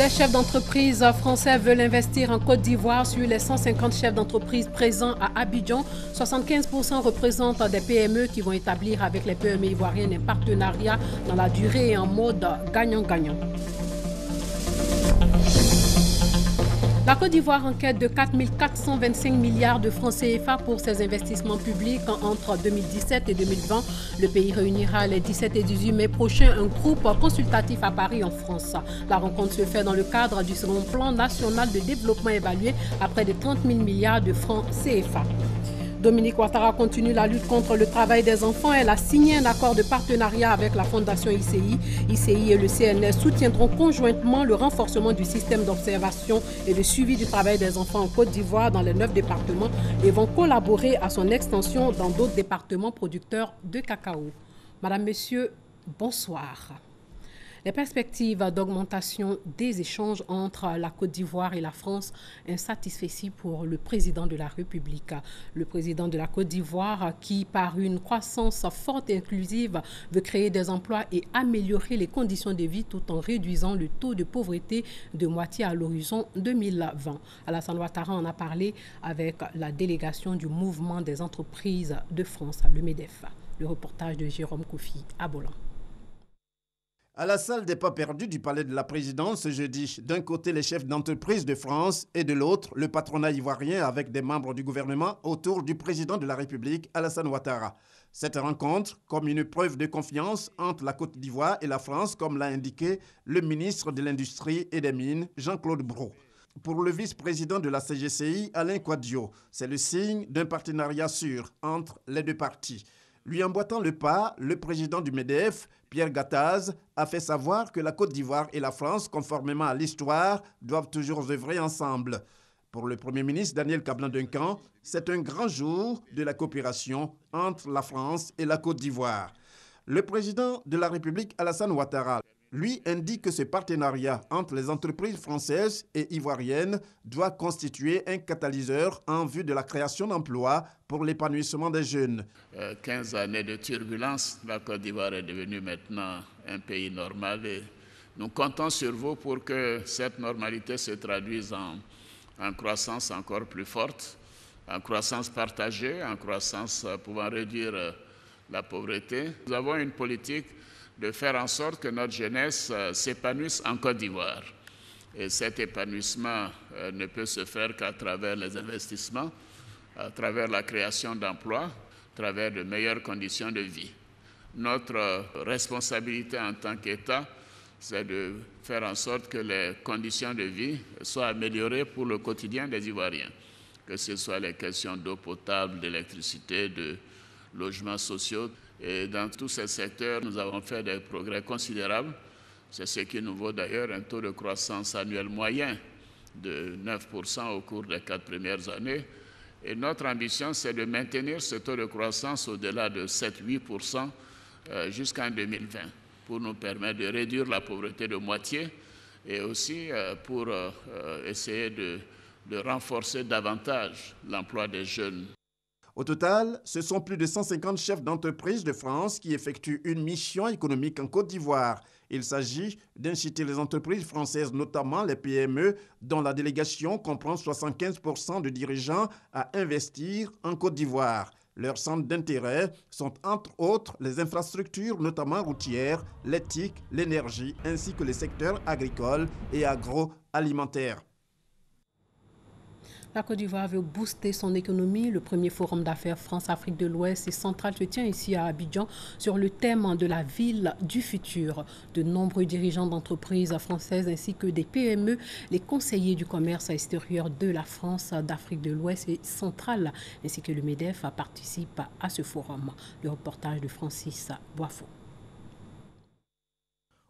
Des chefs d'entreprise français veulent investir en Côte d'Ivoire. Sur les 150 chefs d'entreprise présents à Abidjan, 75% représentent des PME qui vont établir avec les PME ivoiriennes un partenariat dans la durée et en mode gagnant-gagnant. La Côte d'Ivoire enquête de 4 425 milliards de francs CFA pour ses investissements publics entre 2017 et 2020. Le pays réunira les 17 et 18 mai prochains un groupe consultatif à Paris en France. La rencontre se fait dans le cadre du second plan national de développement évalué à près de 30 000 milliards de francs CFA. Dominique Ouattara continue la lutte contre le travail des enfants. Elle a signé un accord de partenariat avec la Fondation ICI. ICI et le CNS soutiendront conjointement le renforcement du système d'observation et de suivi du travail des enfants en Côte d'Ivoire dans les 9 départements et vont collaborer à son extension dans d'autres départements producteurs de cacao. Madame, Monsieur, bonsoir. Les perspectives d'augmentation des échanges entre la Côte d'Ivoire et la France insatisfait pour le président de la République. Le président de la Côte d'Ivoire qui, par une croissance forte et inclusive, veut créer des emplois et améliorer les conditions de vie tout en réduisant le taux de pauvreté de moitié à l'horizon 2020. Alassane Ouattara en a parlé avec la délégation du mouvement des entreprises de France, le MEDEF. Le reportage de Jérôme Kofi à Bolan. À la salle des pas perdus du palais de la présidence ce jeudi, d'un côté les chefs d'entreprise de France et de l'autre le patronat ivoirien avec des membres du gouvernement autour du président de la République, Alassane Ouattara. Cette rencontre comme une preuve de confiance entre la Côte d'Ivoire et la France, comme l'a indiqué le ministre de l'Industrie et des Mines, Jean-Claude Brault. Pour le vice-président de la CGCI, Alain Quadio, c'est le signe d'un partenariat sûr entre les deux parties. Lui emboîtant le pas, le président du MEDEF, Pierre Gattaz, a fait savoir que la Côte d'Ivoire et la France, conformément à l'histoire, doivent toujours œuvrer ensemble. Pour le Premier ministre Daniel Kablan-Duncan, c'est un grand jour de la coopération entre la France et la Côte d'Ivoire. Le président de la République, Alassane Ouattara, lui indique que ce partenariat entre les entreprises françaises et ivoiriennes doit constituer un catalyseur en vue de la création d'emplois pour l'épanouissement des jeunes. 15 années de turbulence, la Côte d'Ivoire est devenue maintenant un pays normal et nous comptons sur vous pour que cette normalité se traduise en croissance encore plus forte, en croissance partagée, en croissance pouvant réduire la pauvreté. Nous avons une politique de faire en sorte que notre jeunesse s'épanouisse en Côte d'Ivoire. Et cet épanouissement ne peut se faire qu'à travers les investissements, à travers la création d'emplois, à travers de meilleures conditions de vie. Notre responsabilité en tant qu'État, c'est de faire en sorte que les conditions de vie soient améliorées pour le quotidien des Ivoiriens, que ce soit les questions d'eau potable, d'électricité, de logements sociaux. Et dans tous ces secteurs, nous avons fait des progrès considérables. C'est ce qui nous vaut d'ailleurs un taux de croissance annuel moyen de 9% au cours des 4 premières années. Et notre ambition, c'est de maintenir ce taux de croissance au-delà de 7-8% jusqu'en 2020, pour nous permettre de réduire la pauvreté de moitié et aussi pour essayer de renforcer davantage l'emploi des jeunes. Au total, ce sont plus de 150 chefs d'entreprise de France qui effectuent une mission économique en Côte d'Ivoire. Il s'agit d'inciter les entreprises françaises, notamment les PME, dont la délégation comprend 75% de dirigeants, à investir en Côte d'Ivoire. Leurs centres d'intérêt sont entre autres les infrastructures, notamment routières, l'éthique, l'énergie, ainsi que les secteurs agricoles et agroalimentaires. La Côte d'Ivoire veut booster son économie. Le premier forum d'affaires France-Afrique de l'Ouest et centrale se tient ici à Abidjan sur le thème de la ville du futur. De nombreux dirigeants d'entreprises françaises ainsi que des PME, les conseillers du commerce extérieur de la France, d'Afrique de l'Ouest et centrale, ainsi que le MEDEF participent à ce forum. Le reportage de Francis Boifo.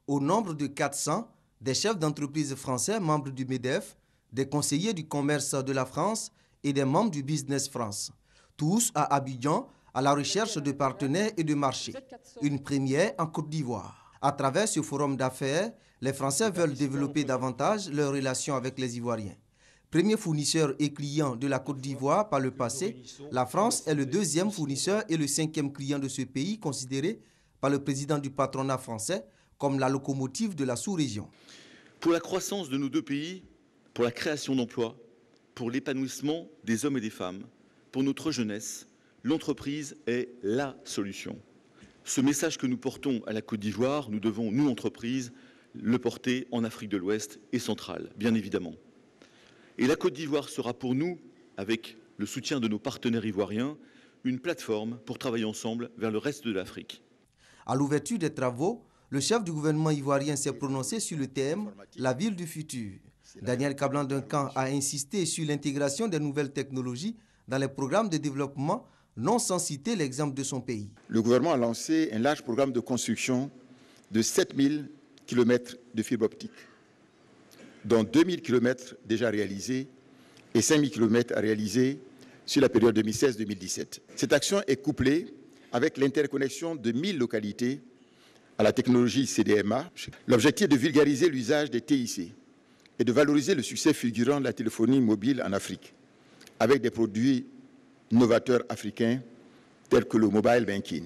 Au nombre de 400, des chefs d'entreprise français membres du MEDEF, des conseillers du commerce de la France et des membres du Business France. Tous à Abidjan, à la recherche de partenaires et de marchés. Une première en Côte d'Ivoire. À travers ce forum d'affaires, les Français veulent développer davantage leurs relations avec les Ivoiriens. Premier fournisseur et client de la Côte d'Ivoire par le passé, la France est le deuxième fournisseur et le 5e client de ce pays, considéré par le président du patronat français comme la locomotive de la sous-région. Pour la croissance de nos deux pays, pour la création d'emplois, pour l'épanouissement des hommes et des femmes, pour notre jeunesse, l'entreprise est la solution. Ce message que nous portons à la Côte d'Ivoire, nous devons, nous, entreprises, le porter en Afrique de l'Ouest et centrale, bien évidemment. Et la Côte d'Ivoire sera pour nous, avec le soutien de nos partenaires ivoiriens, une plateforme pour travailler ensemble vers le reste de l'Afrique. À l'ouverture des travaux, le chef du gouvernement ivoirien s'est prononcé sur le thème « La ville du futur ». Daniel Kablan-Duncan a insisté sur l'intégration des nouvelles technologies dans les programmes de développement, non sans citer l'exemple de son pays. Le gouvernement a lancé un large programme de construction de 7000 km de fibre optique, dont 2000 km déjà réalisés et 5000 km à réaliser sur la période 2016-2017. Cette action est couplée avec l'interconnexion de 1000 localités à la technologie CDMA. L'objectif est de vulgariser l'usage des TIC et de valoriser le succès fulgurant de la téléphonie mobile en Afrique, avec des produits novateurs africains tels que le mobile banking.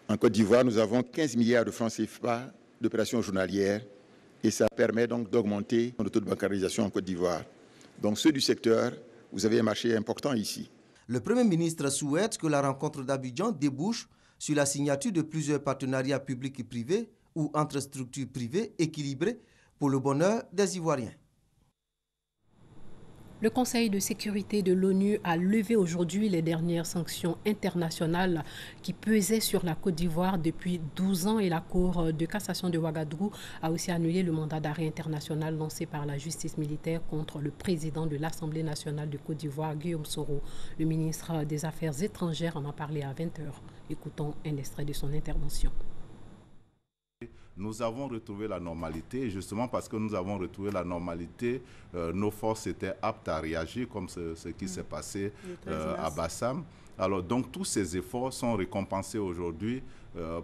En Côte d'Ivoire, nous avons 15 milliards de francs CFA d'opérations journalières et ça permet donc d'augmenter le taux de bancarisation en Côte d'Ivoire. Donc ceux du secteur, vous avez un marché important ici. Le Premier ministre souhaite que la rencontre d'Abidjan débouche sur la signature de plusieurs partenariats publics et privés ou entre structures privées équilibrées pour le bonheur des Ivoiriens. Le Conseil de sécurité de l'ONU a levé aujourd'hui les dernières sanctions internationales qui pesaient sur la Côte d'Ivoire depuis 12 ans et la Cour de cassation de Ouagadougou a aussi annulé le mandat d'arrêt international lancé par la justice militaire contre le président de l'Assemblée nationale de Côte d'Ivoire, Guillaume Soro. Le ministre des Affaires étrangères en a parlé à 20h. Écoutons un extrait de son intervention. Nous avons retrouvé la normalité et justement parce que nous avons retrouvé la normalité, nos forces étaient aptes à réagir comme ce qui s'est passé à Bassam. Alors donc tous ces efforts sont récompensés aujourd'hui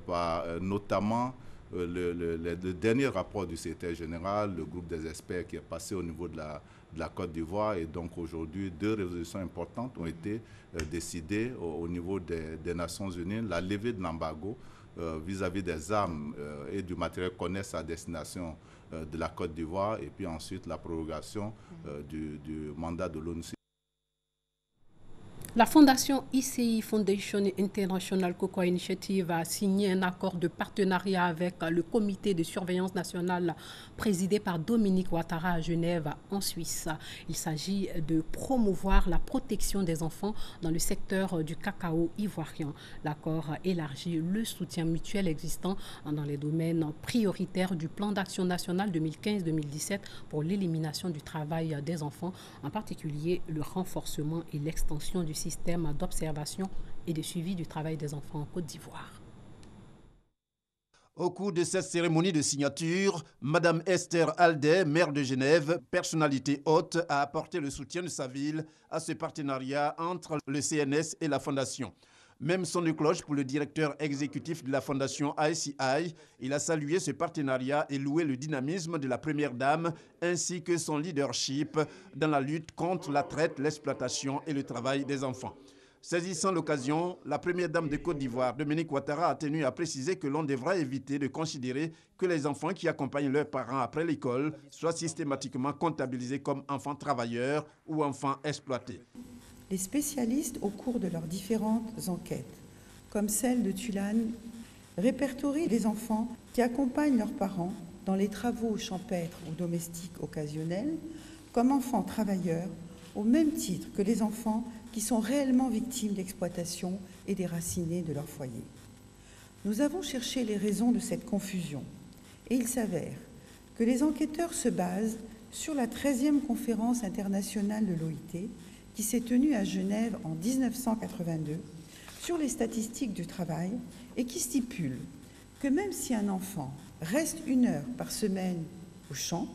par notamment le dernier rapport du secrétaire général, le groupe des experts qui est passé au niveau de la Côte d'Ivoire et donc aujourd'hui 2 résolutions importantes ont été décidées au niveau des Nations Unies, la levée de l'embargo vis-à-vis des armes et du matériel connexes à destination de la Côte d'Ivoire et puis ensuite la prorogation du mandat de l'ONU. La fondation ICI Foundation International Cocoa Initiative a signé un accord de partenariat avec le comité de surveillance nationale présidé par Dominique Ouattara à Genève, en Suisse. Il s'agit de promouvoir la protection des enfants dans le secteur du cacao ivoirien. L'accord élargit le soutien mutuel existant dans les domaines prioritaires du plan d'action national 2015-2017 pour l'élimination du travail des enfants, en particulier le renforcement et l'extension du système d'observation et de suivi du travail des enfants en Côte d'Ivoire. Au cours de cette cérémonie de signature, Mme Esther Aldet, maire de Genève, personnalité haute, a apporté le soutien de sa ville à ce partenariat entre le CNS et la Fondation. Même son de cloche pour le directeur exécutif de la Fondation ICI, il a salué ce partenariat et loué le dynamisme de la Première Dame ainsi que son leadership dans la lutte contre la traite, l'exploitation et le travail des enfants. Saisissant l'occasion, la Première Dame de Côte d'Ivoire, Dominique Ouattara, a tenu à préciser que l'on devra éviter de considérer que les enfants qui accompagnent leurs parents après l'école soient systématiquement comptabilisés comme enfants travailleurs ou enfants exploités. Les spécialistes, au cours de leurs différentes enquêtes, comme celle de Tulane, répertorient les enfants qui accompagnent leurs parents dans les travaux champêtres ou domestiques occasionnels comme enfants travailleurs, au même titre que les enfants qui sont réellement victimes d'exploitation et déracinés de leur foyer. Nous avons cherché les raisons de cette confusion et il s'avère que les enquêteurs se basent sur la 13e conférence internationale de l'OIT qui s'est tenue à Genève en 1982 sur les statistiques du travail et qui stipule que même si un enfant reste 1 heure par semaine au champ,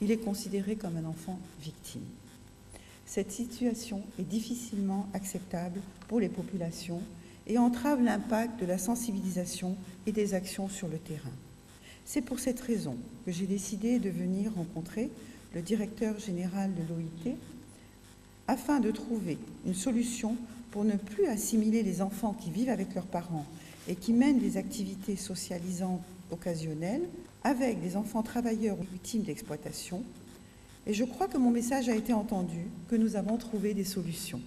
il est considéré comme un enfant victime. Cette situation est difficilement acceptable pour les populations et entrave l'impact de la sensibilisation et des actions sur le terrain. C'est pour cette raison que j'ai décidé de venir rencontrer le directeur général de l'OIT afin de trouver une solution pour ne plus assimiler les enfants qui vivent avec leurs parents et qui mènent des activités socialisantes occasionnels avec des enfants travailleurs ou victimes d'exploitation. Et je crois que mon message a été entendu, que nous avons trouvé des solutions.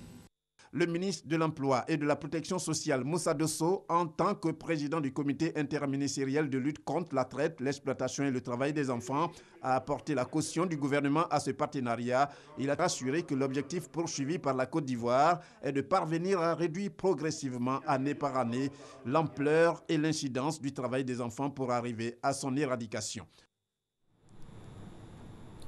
Le ministre de l'Emploi et de la Protection sociale, Moussa Dosso, en tant que président du comité interministériel de lutte contre la traite, l'exploitation et le travail des enfants, a apporté la caution du gouvernement à ce partenariat. Il a assuré que l'objectif poursuivi par la Côte d'Ivoire est de parvenir à réduire progressivement, année par année, l'ampleur et l'incidence du travail des enfants pour arriver à son éradication.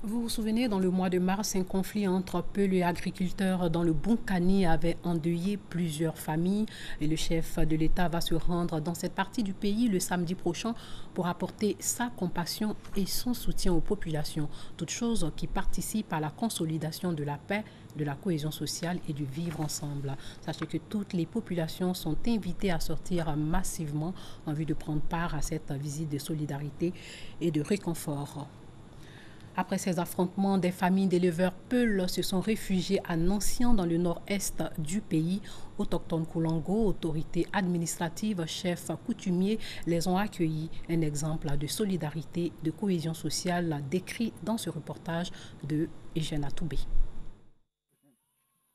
Vous vous souvenez, dans le mois de mars, un conflit entre Peul et agriculteurs dans le Bonkani avait endeuillé plusieurs familles. Et le chef de l'État va se rendre dans cette partie du pays le samedi prochain pour apporter sa compassion et son soutien aux populations. Toutes choses qui participent à la consolidation de la paix, de la cohésion sociale et du vivre ensemble. Sachez que toutes les populations sont invitées à sortir massivement en vue de prendre part à cette visite de solidarité et de réconfort. Après ces affrontements, des familles d'éleveurs Peul se sont réfugiées à Nancian dans le nord-est du pays. Autochtones Koulango, autorités administratives, chefs coutumiers les ont accueillis. Un exemple de solidarité, de cohésion sociale décrit dans ce reportage de Eugène Atoubé.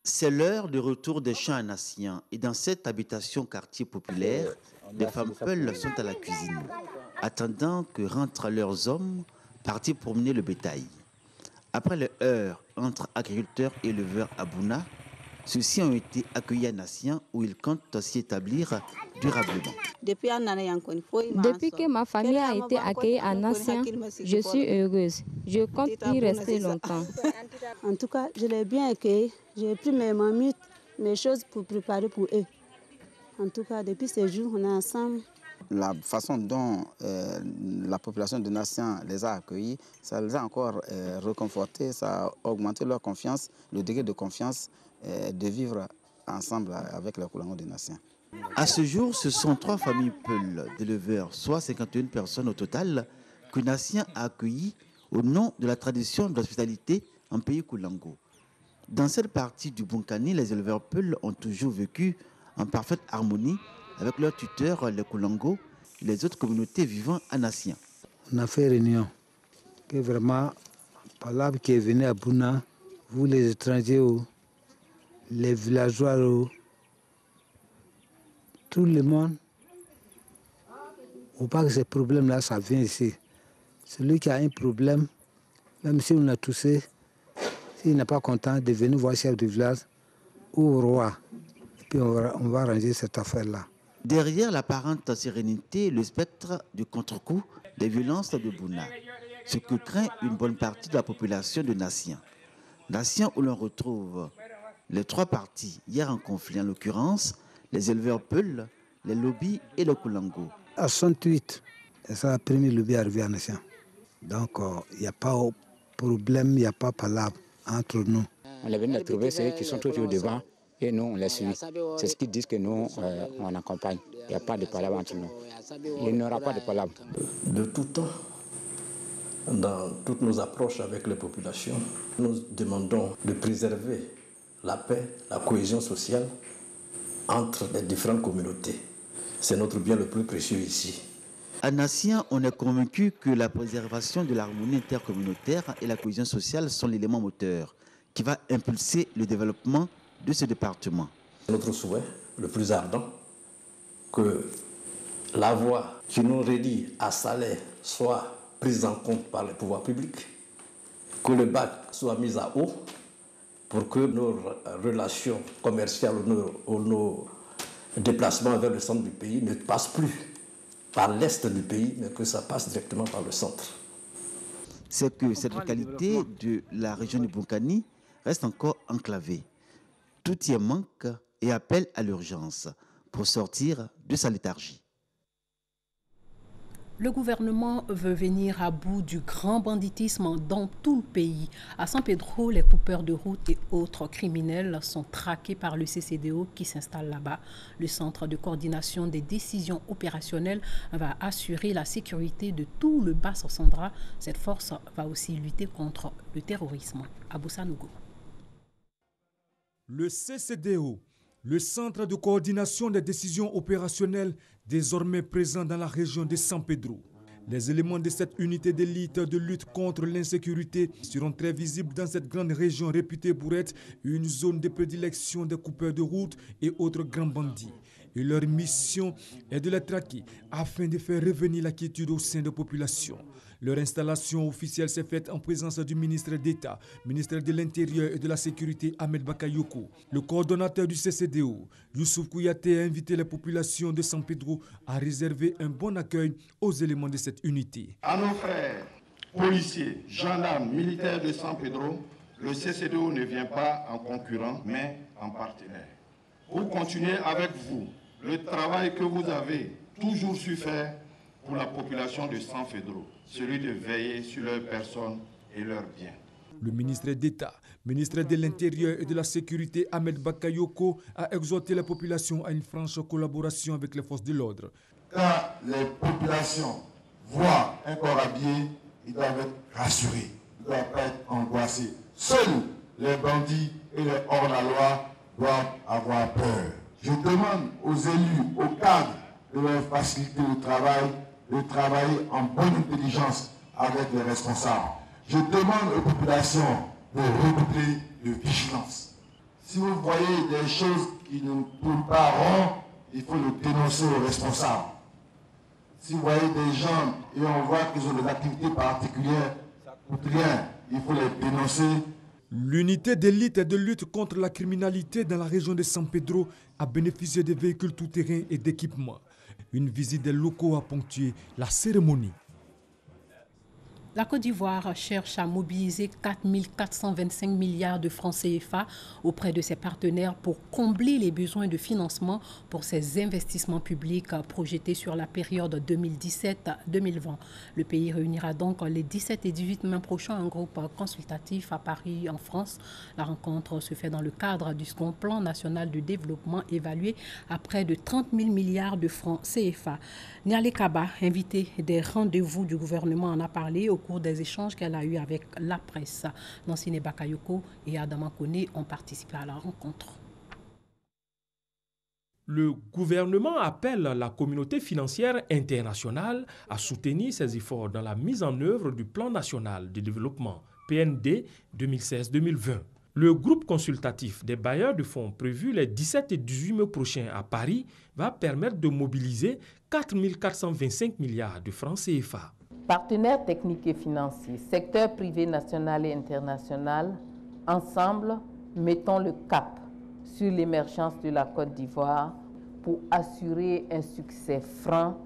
C'est l'heure de retour des champs à Nancian et dans cette habitation quartier populaire, les femmes Peul sont à la cuisine, attendant que rentrent leurs hommes partis promener le bétail. Après le heurt entre agriculteurs et éleveurs à Bouna, ceux-ci ont été accueillis à Nancian où ils comptent s'y établir durablement. Depuis que ma famille a été accueillie à Nancian, je suis heureuse. Je compte y rester longtemps. En tout cas, je l'ai bien accueilli. J'ai pris mes marmites, mes choses pour préparer pour eux. En tout cas, depuis ce jour, on est ensemble. La façon dont la population de Nancian les a accueillis, ça les a encore reconfortés, ça a augmenté leur confiance, le degré de confiance de vivre ensemble avec les Koulango de Nancian. À ce jour, ce sont 3 familles Peul d'éleveurs, soit 51 personnes au total, que Nancian a accueillies au nom de la tradition de l'hospitalité en pays Koulango. Dans cette partie du Bonkani, les éleveurs Peul ont toujours vécu en parfaite harmonie avec leurs tuteurs, les Koulango, et les autres communautés vivant à Nancian. On a fait réunion, que vraiment, par là qui est venu à Bouna, vous les étrangers, les villageois, tout le monde, on pas que ces problèmes-là, ça vient ici. Celui qui a un problème, même si on a toussé, s'il n'est pas content de venir voir le chef du village ou au roi, puis on va arranger cette affaire-là. Derrière l'apparente sérénité, le spectre du contre-coup des violences de Bouna, ce que craint une bonne partie de la population de Nancian. Nancian où l'on retrouve les 3 parties hier en conflit, en l'occurrence les éleveurs Peul, les lobbies et le Koulango. À 68, c'est ça le premier lobby arrivé à Nancian. Donc il n'y a pas de problème, il n'y a pas de palabre entre nous. On est venu de trouver ceux qui sont toujours devant. Et nous, on les suit. C'est ce qu'ils disent que nous, on accompagne. Il n'y a pas de palabre entre nous. Il n'y aura pas de palabre. De tout temps, dans toutes nos approches avec les populations, nous demandons de préserver la paix, la cohésion sociale entre les différentes communautés. C'est notre bien le plus précieux ici. À Nancian, on est convaincu que la préservation de l'harmonie intercommunautaire et la cohésion sociale sont l'élément moteur qui va impulser le développement de ce département. Notre souhait, le plus ardent, que la voie qui nous relie à Salé soit prise en compte par les pouvoirs publics, que le bac soit mis à haut pour que nos relations commerciales ou nos déplacements vers le centre du pays ne passent plus par l'est du pays, mais que ça passe directement par le centre. C'est que cette localité de la région du Bonkani reste encore enclavée. Tout y manque et appelle à l'urgence pour sortir de sa léthargie. Le gouvernement veut venir à bout du grand banditisme dans tout le pays. À San Pedro, les coupeurs de route et autres criminels sont traqués par le CCDO qui s'installe là-bas. Le centre de coordination des décisions opérationnelles va assurer la sécurité de tout le Bas-Sandra. Cette force va aussi lutter contre le terrorisme. À Boussanougou. Le CCDO, le Centre de coordination des décisions opérationnelles, désormais présent dans la région de San Pedro. Les éléments de cette unité d'élite de lutte contre l'insécurité seront très visibles dans cette grande région réputée pour être une zone de prédilection des coupeurs de route et autres grands bandits. Et leur mission est de les traquer afin de faire revenir la quiétude au sein de la population. Leur installation officielle s'est faite en présence du ministre d'État, ministre de l'Intérieur et de la Sécurité Ahmed Bakayoko. Le coordonnateur du CCDO, Youssouf Kouyaté, a invité les populations de San Pedro à réserver un bon accueil aux éléments de cette unité. À nos frères, policiers, gendarmes, militaires de San Pedro, le CCDO ne vient pas en concurrent, mais en partenaire. Pour continuer avec vous le travail que vous avez toujours su faire pour la population de San Pedro, celui de veiller sur leurs personnes et leurs biens. Le ministre d'État, ministre de l'Intérieur et de la Sécurité Ahmed Bakayoko a exhorté la population à une franche collaboration avec les forces de l'ordre. Quand les populations voient un corps habillé, ils doivent être rassurés, ils ne doivent pas être angoissés. Seuls les bandits et les hors-la-loi doivent avoir peur. Je demande aux élus, aux cadres, de leur faciliter le travail, de travailler en bonne intelligence avec les responsables. Je demande aux populations de redoubler de vigilance. Si vous voyez des choses qui ne tournent pas rond, il faut le dénoncer aux responsables. Si vous voyez des gens et on voit qu'ils ont des activités particulières, ça ne coûte rien, il faut les dénoncer. L'unité d'élite de lutte contre la criminalité dans la région de San Pedro a bénéficié de véhicules tout-terrain et d'équipements. Une visite des locaux a ponctué la cérémonie. La Côte d'Ivoire cherche à mobiliser 4 425 milliards de francs CFA auprès de ses partenaires pour combler les besoins de financement pour ses investissements publics projetés sur la période 2017-2020. Le pays réunira donc les 17 et 18 mai prochains un groupe consultatif à Paris, en France. La rencontre se fait dans le cadre du second plan national de développement évalué à près de 30 000 milliards de francs CFA. Niale Kaba, invité des rendez-vous du gouvernement, en a parlé au cours des échanges qu'elle a eus avec la presse. Nancine Bakayoko et Adama Kone ont participé à la rencontre. Le gouvernement appelle la communauté financière internationale à soutenir ses efforts dans la mise en œuvre du Plan national de développement PND 2016-2020. Le groupe consultatif des bailleurs de fonds prévu les 17 et 18 mai prochains à Paris va permettre de mobiliser 4 425 milliards de francs CFA. Partenaires techniques et financiers, secteur privé national et international, ensemble, mettons le cap sur l'émergence de la Côte d'Ivoire pour assurer un succès franc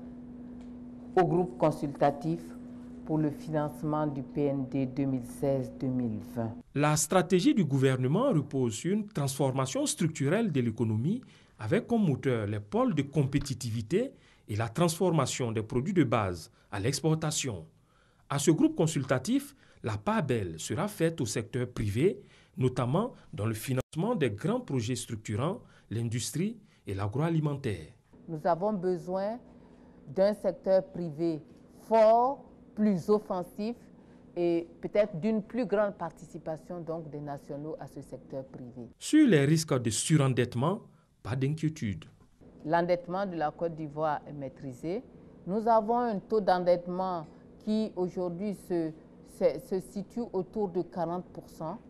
au groupe consultatif pour le financement du PND 2016-2020. La stratégie du gouvernement repose sur une transformation structurelle de l'économie avec comme moteur les pôles de compétitivité et la transformation des produits de base à l'exportation. À ce groupe consultatif, la part belle sera faite au secteur privé, notamment dans le financement des grands projets structurants, l'industrie et l'agroalimentaire. Nous avons besoin d'un secteur privé fort, plus offensif et peut-être d'une plus grande participation donc des nationaux à ce secteur privé. Sur les risques de surendettement, pas d'inquiétude. L'endettement de la Côte d'Ivoire est maîtrisé. Nous avons un taux d'endettement qui aujourd'hui se situe autour de 40%.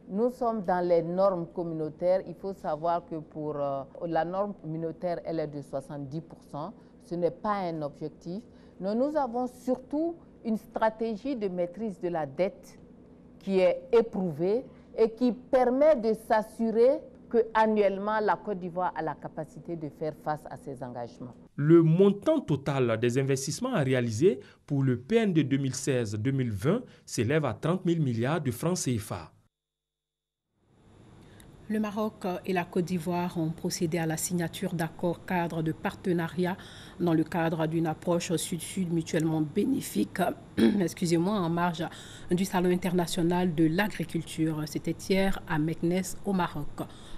Nous sommes dans les normes communautaires. Il faut savoir que pour la norme communautaire, elle est de 70%. Ce n'est pas un objectif. Mais nous avons surtout une stratégie de maîtrise de la dette qui est éprouvée et qui permet de s'assurer qu'annuellement, la Côte d'Ivoire a la capacité de faire face à ses engagements. Le montant total des investissements à réaliser pour le PND 2016-2020 s'élève à 30 000 milliards de francs CFA. Le Maroc et la Côte d'Ivoire ont procédé à la signature d'accords cadres de partenariat dans le cadre d'une approche sud-sud mutuellement bénéfique en marge du Salon international de l'agriculture. C'était hier à Meknès au Maroc.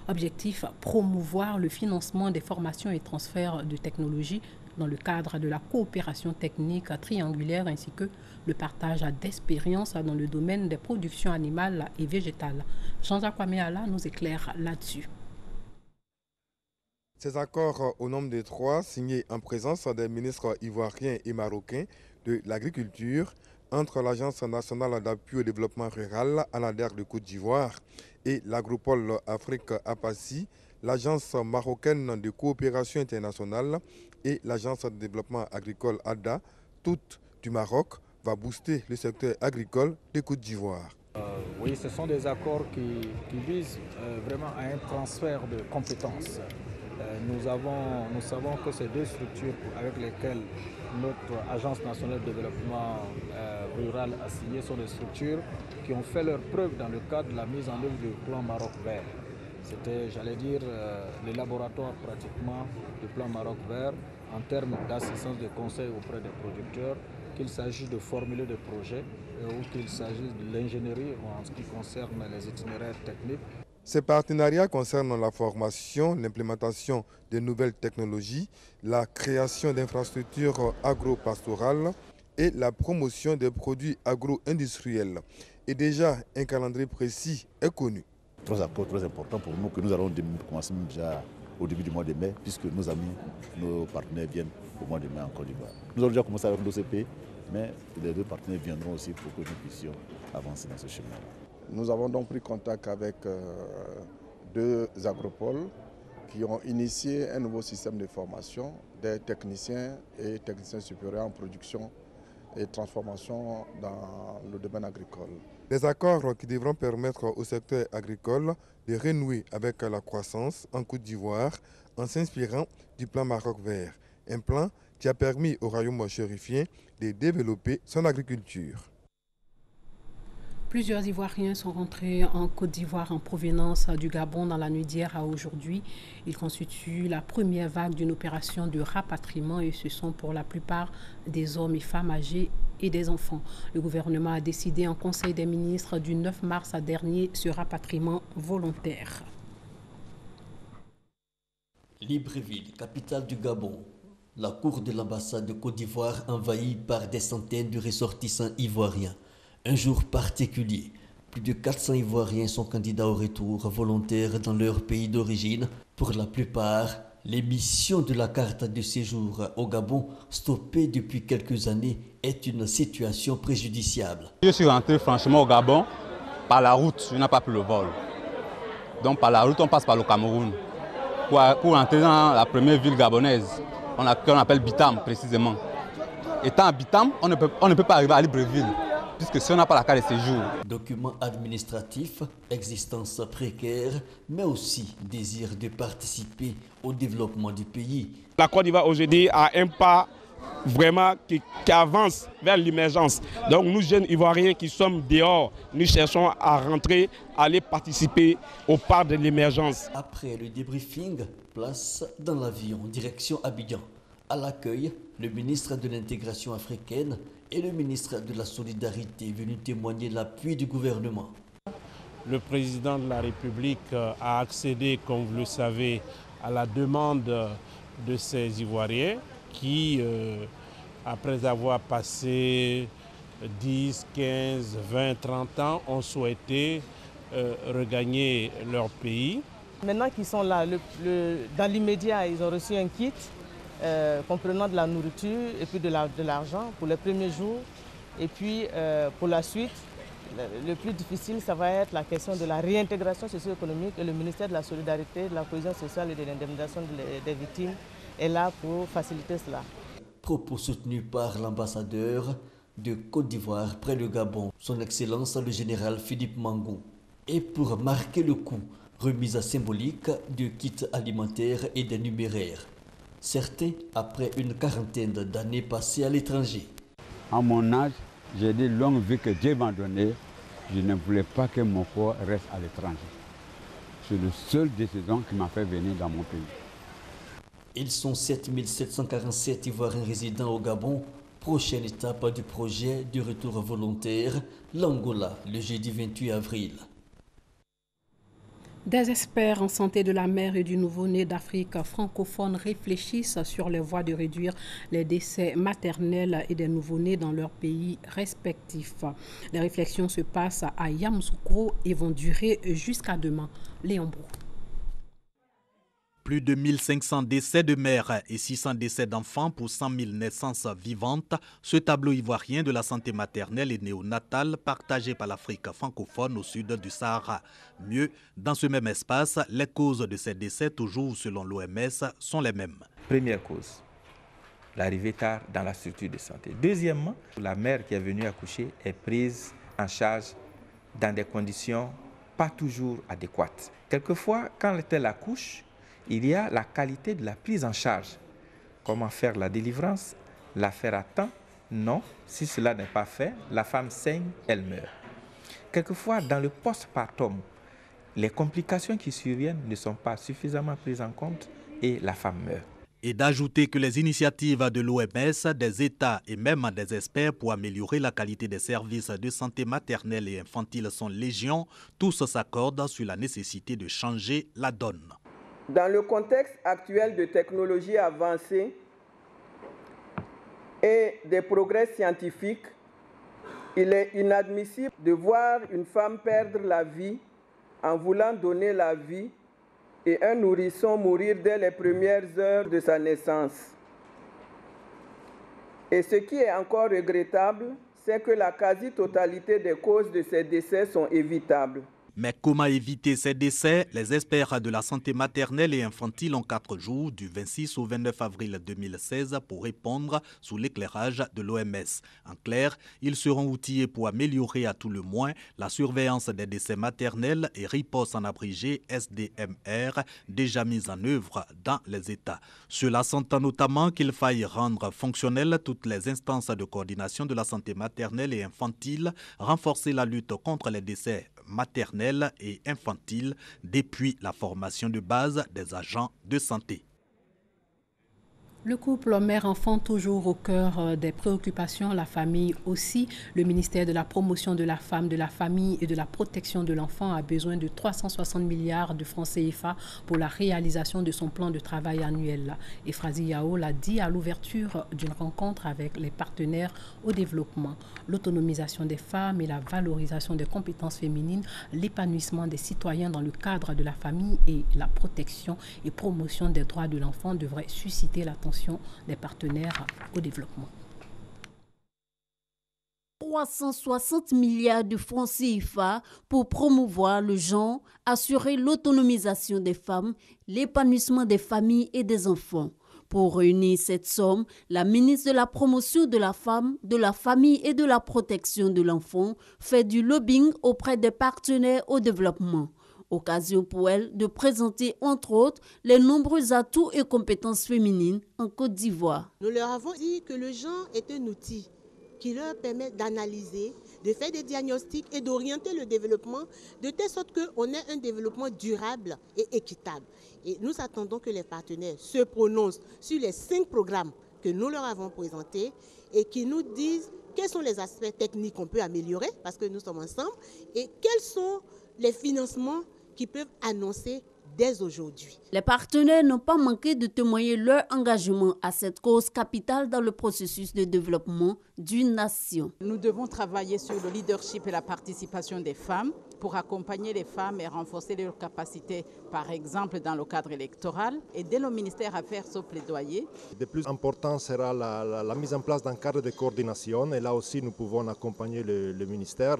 Objectif, promouvoir le financement des formations et transferts de technologies dans le cadre de la coopération technique triangulaire ainsi que le partage d'expériences dans le domaine des productions animales et végétales. Jean-Jacques Waméala nous éclaire là-dessus. Ces accords au nombre de 3, signés en présence des ministres ivoiriens et marocains, de l'agriculture entre l'Agence nationale d'appui au développement rural, ANADER de Côte d'Ivoire, et l'Agropole Afrique APACI, l'Agence marocaine de coopération internationale et l'Agence de développement agricole ADA, toutes du Maroc, va booster le secteur agricole de Côte d'Ivoire. Oui, ce sont des accords qui visent vraiment à un transfert de compétences. Nous savons que ces deux structures avec lesquelles notre Agence nationale de développement rural a signé sont des structures qui ont fait leur preuve dans le cadre de la mise en œuvre du plan Maroc Vert. C'était, j'allais dire, les laboratoires pratiquement du plan Maroc Vert en termes d'assistance de conseil auprès des producteurs, qu'il s'agisse de formuler des projets ou qu'il s'agisse de l'ingénierie en ce qui concerne les itinéraires techniques. Ces partenariats concernent la formation, l'implémentation de nouvelles technologies, la création d'infrastructures agro-pastorales et la promotion des produits agro-industriels. Et déjà, un calendrier précis est connu. 3 accords très importants pour nous que nous allons commencer déjà au début du mois de mai, puisque nos amis, nos partenaires viennent au mois de mai en Côte d'Ivoire. Nous allons déjà commencer avec l'OCP, mais les 2 partenaires viendront aussi pour que nous puissions avancer dans ce chemin-là. Nous avons donc pris contact avec 2 agropoles qui ont initié un nouveau système de formation des techniciens et techniciens supérieurs en production et transformation dans le domaine agricole. Des accords qui devront permettre au secteur agricole de renouer avec la croissance en Côte d'Ivoire en s'inspirant du plan Maroc Vert, un plan qui a permis au royaume chérifien de développer son agriculture. Plusieurs Ivoiriens sont rentrés en Côte d'Ivoire en provenance du Gabon dans la nuit d'hier à aujourd'hui. Ils constituent la première vague d'une opération de rapatriement et ce sont pour la plupart des hommes et femmes âgés et des enfants. Le gouvernement a décidé en Conseil des ministres du 9 mars dernier ce rapatriement volontaire. Libreville, capitale du Gabon. La cour de l'ambassade de Côte d'Ivoire envahie par des centaines de ressortissants ivoiriens. Un jour particulier, plus de 400 Ivoiriens sont candidats au retour volontaire dans leur pays d'origine. Pour la plupart, l'émission de la carte de séjour au Gabon, stoppée depuis quelques années, est une situation préjudiciable. Je suis rentré franchement au Gabon par la route, je n'ai pas pris le vol. Donc par la route, on passe par le Cameroun. Pour entrer dans la première ville gabonaise, qu'on appelle Bitam précisément. Étant à Bitam, on ne peut pas arriver à Libreville, puisque si on n'a pas la carte de séjour. Documents administratifs, existence précaire, mais aussi désir de participer au développement du pays. La Côte d'Ivoire aujourd'hui a un pas vraiment qui avance vers l'émergence. Donc nous jeunes Ivoiriens qui sommes dehors, nous cherchons à rentrer, à aller participer au pas de l'émergence. Après le débriefing, place dans l'avion, direction Abidjan. À l'accueil, le ministre de l'intégration africaine et le ministre de la Solidarité venu témoigner l'appui du gouvernement. Le président de la République a accédé, comme vous le savez, à la demande de ces Ivoiriens qui, après avoir passé 10, 15, 20, 30 ans, ont souhaité regagner leur pays. Maintenant qu'ils sont là, dans l'immédiat, ils ont reçu un kit comprenant de la nourriture et puis de l'argent pour les premiers jours. Et puis pour la suite, le plus difficile, ça va être la question de la réintégration socio-économique et le ministère de la Solidarité, de la Cohésion sociale et de l'indemnisation des victimes est là pour faciliter cela. Propos soutenus par l'ambassadeur de Côte d'Ivoire près le Gabon, son Excellence le général Philippe Mangou. Et pour marquer le coup, remise symbolique de kits alimentaires et des numéraires. Certains après une quarantaine d'années passées à l'étranger. À mon âge, j'ai dit longue vie que Dieu m'a donnée. Je ne voulais pas que mon corps reste à l'étranger. C'est la seule décision qui m'a fait venir dans mon pays. Ils sont 7747 Ivoiriens résidant au Gabon. Prochaine étape du projet du retour volontaire, l'Angola, le jeudi 28 avril. Des experts en santé de la mère et du nouveau-né d'Afrique francophone réfléchissent sur les voies de réduire les décès maternels et des nouveau-nés dans leurs pays respectifs. Les réflexions se passent à Yamoussoukro et vont durer jusqu'à demain. Léon Brou. Plus de 1500 décès de mères et 600 décès d'enfants pour 100 000 naissances vivantes. Ce tableau ivoirien de la santé maternelle et néonatale partagé par l'Afrique francophone au sud du Sahara. Mieux, dans ce même espace, les causes de ces décès, toujours selon l'OMS, sont les mêmes. Première cause, l'arrivée tard dans la structure de santé. Deuxièmement, la mère qui est venue accoucher est prise en charge dans des conditions pas toujours adéquates. Quelquefois, quand elle accouche, il y a la qualité de la prise en charge. Comment faire la délivrance? La faire à temps? Non. Si cela n'est pas fait, la femme saigne, elle meurt. Quelquefois, dans le postpartum, les complications qui surviennent ne sont pas suffisamment prises en compte et la femme meurt. Et d'ajouter que les initiatives de l'OMS, des États et même des experts pour améliorer la qualité des services de santé maternelle et infantile sont légion, tous s'accordent sur la nécessité de changer la donne. Dans le contexte actuel de technologies avancées et des progrès scientifiques, il est inadmissible de voir une femme perdre la vie en voulant donner la vie et un nourrisson mourir dès les premières heures de sa naissance. Et ce qui est encore regrettable, c'est que la quasi-totalité des causes de ces décès sont évitables. Mais comment éviter ces décès? Les experts de la santé maternelle et infantile ont 4 jours, du 26 au 29 avril 2016, pour répondre sous l'éclairage de l'OMS. En clair, ils seront outillés pour améliorer à tout le moins la surveillance des décès maternels et riposte en abrégé SDMR déjà mise en œuvre dans les États. Cela s'entend notamment qu'il faille rendre fonctionnelles toutes les instances de coordination de la santé maternelle et infantile, renforcer la lutte contre les décès maternelle et infantile depuis la formation de base des agents de santé. Le couple mère-enfant toujours au cœur des préoccupations, la famille aussi. Le ministère de la Promotion de la Femme, de la Famille et de la Protection de l'Enfant a besoin de 360 milliards de francs CFA pour la réalisation de son plan de travail annuel. Efrazi Yao l'a dit à l'ouverture d'une rencontre avec les partenaires au développement. L'autonomisation des femmes et la valorisation des compétences féminines, l'épanouissement des citoyens dans le cadre de la famille et la protection et promotion des droits de l'enfant devraient susciter l'attention des partenaires au développement. 360 milliards de francs CFA pour promouvoir le genre, assurer l'autonomisation des femmes, l'épanouissement des familles et des enfants. Pour réunir cette somme, la ministre de la Promotion de la Femme, de la Famille et de la Protection de l'Enfant fait du lobbying auprès des partenaires au développement. Occasion pour elle de présenter, entre autres, les nombreux atouts et compétences féminines en Côte d'Ivoire. Nous leur avons dit que le genre est un outil qui leur permet d'analyser, de faire des diagnostics et d'orienter le développement de telle sorte qu'on ait un développement durable et équitable. Et nous attendons que les partenaires se prononcent sur les 5 programmes que nous leur avons présentés et qui nous disent quels sont les aspects techniques qu'on peut améliorer parce que nous sommes ensemble et quels sont les financements qui peuvent annoncer dès aujourd'hui. Les partenaires n'ont pas manqué de témoigner leur engagement à cette cause capitale dans le processus de développement d'une nation. Nous devons travailler sur le leadership et la participation des femmes pour accompagner les femmes et renforcer leurs capacités, par exemple dans le cadre électoral, aider le ministère à faire ce plaidoyer. De plus important sera la mise en place d'un cadre de coordination et là aussi nous pouvons accompagner le ministère.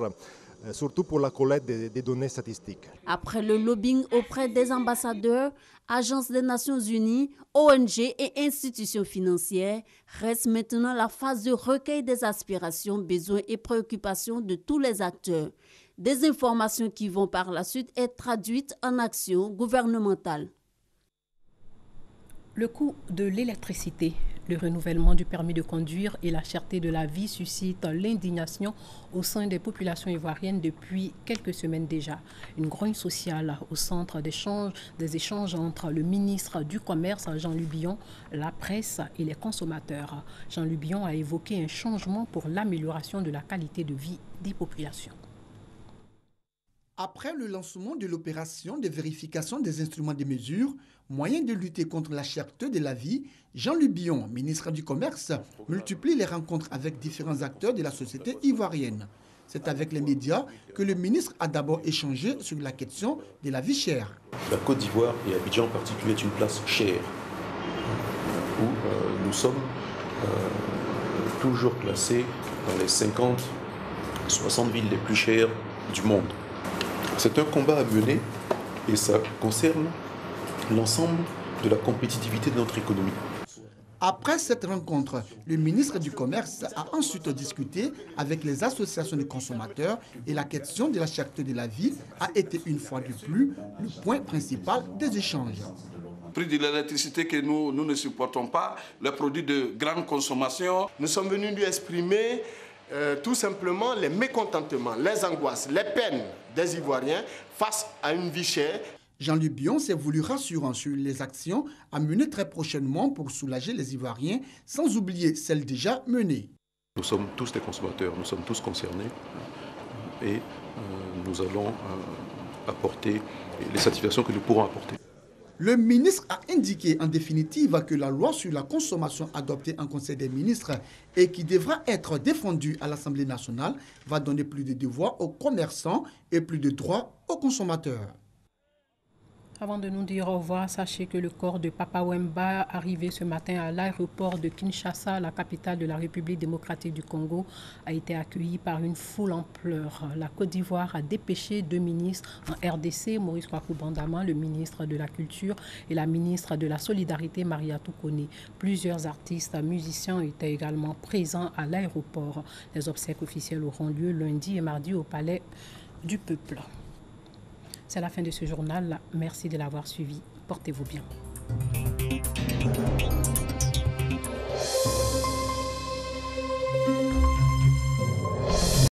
Surtout pour la collecte des données statistiques. Après le lobbying auprès des ambassadeurs, agences des Nations Unies, ONG et institutions financières, reste maintenant la phase de recueil des aspirations, besoins et préoccupations de tous les acteurs. Des informations qui vont par la suite être traduites en actions gouvernementales. Le coût de l'électricité, le renouvellement du permis de conduire et la cherté de la vie suscitent l'indignation au sein des populations ivoiriennes depuis quelques semaines déjà. Une grogne sociale au centre des échanges entre le ministre du Commerce, Jean-Luc Billon, la presse et les consommateurs. Jean-Luc Billon a évoqué un changement pour l'amélioration de la qualité de vie des populations. Après le lancement de l'opération de vérification des instruments de mesure, moyen de lutter contre la cherté de la vie, Jean-Luc Billon, ministre du Commerce, multiplie les rencontres avec différents acteurs de la société ivoirienne. C'est avec les médias que le ministre a d'abord échangé sur la question de la vie chère. La Côte d'Ivoire et Abidjan en particulier est une place chère où nous sommes toujours classés dans les 50-60 villes les plus chères du monde. C'est un combat à mener et ça concerne l'ensemble de la compétitivité de notre économie. Après cette rencontre, le ministre du Commerce a ensuite discuté avec les associations de consommateurs et la question de la cherté de la vie a été une fois de plus le point principal des échanges. Prix de l'électricité que nous ne supportons pas, les produits de grande consommation. Nous sommes venus lui exprimer tout simplement les mécontentements, les angoisses, les peines des Ivoiriens face à une vie chère. Jean-Luc Bion s'est voulu rassurant sur les actions à mener très prochainement pour soulager les Ivoiriens, sans oublier celles déjà menées. Nous sommes tous des consommateurs, nous sommes tous concernés et nous allons apporter les satisfactions que nous pourrons apporter. Le ministre a indiqué en définitive que la loi sur la consommation adoptée en Conseil des ministres et qui devra être défendue à l'Assemblée nationale va donner plus de devoirs aux commerçants et plus de droits aux consommateurs. Avant de nous dire au revoir, sachez que le corps de Papa Wemba, arrivé ce matin à l'aéroport de Kinshasa, la capitale de la République démocratique du Congo, a été accueilli par une foule en pleurs. La Côte d'Ivoire a dépêché 2 ministres en RDC, Maurice Kwaku Bandama, le ministre de la Culture, et la ministre de la Solidarité, Mariatou Kone. Plusieurs artistes, musiciens étaient également présents à l'aéroport. Les obsèques officielles auront lieu lundi et mardi au Palais du Peuple. C'est la fin de ce journal. Merci de l'avoir suivi. Portez-vous bien.